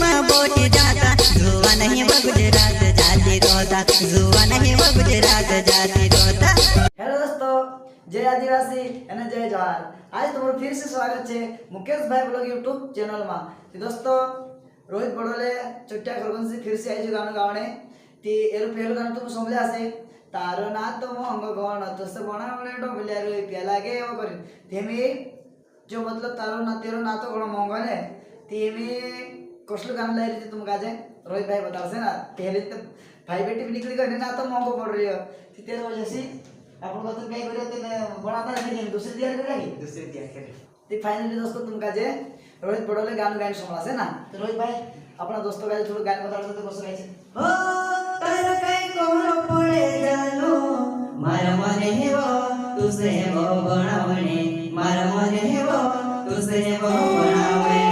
में बोटी जाता जुआ नहीं वो गुजरात जाती रोता जुआ नहीं वो गुजरात जाती रोता। हेलो दोस्तों, जय आदिवासी અને જય જવાહર। आज તમારું फिर से स्वागत है मुकेश भाई ब्लॉग यूट्यूब चैनल में। तो दोस्तों रोहित बड़ोले चुट्टिया खरगोन से फिर से आई जो गाना गावणे ती एरो पहलो गाना तुम समझले हसे तारो ना तो मोंग गण तो से बनावले डोबले रे पेला के एवो करी तेमी जो मतलब तारो ना तेरो ना तो गण मोंग ने तेमी कसलो गाना लाई रही तुम काजे रोहित भाई बतासे ना पहले तो भाई बेटी भी निकली गई ना तो मोंगो पड़ रही है तेरे वजह से आपण को तो काय करियो ते बनाता नहीं दूसरी तैयार कर लगी दूसरी तैयार करे ते फाइनली दोस्तों तुम काजे रोहित बड़ोले गान गायन समझासे ना तो रोहित भाई अपना दोस्तों का थोड़ा गान बता दो तो कसं गायचे हो तारा काय कोण पडे जानो मारा मने हेवो तुसे वो बनावणे मारा मने हेवो तुसे वो बनावणे।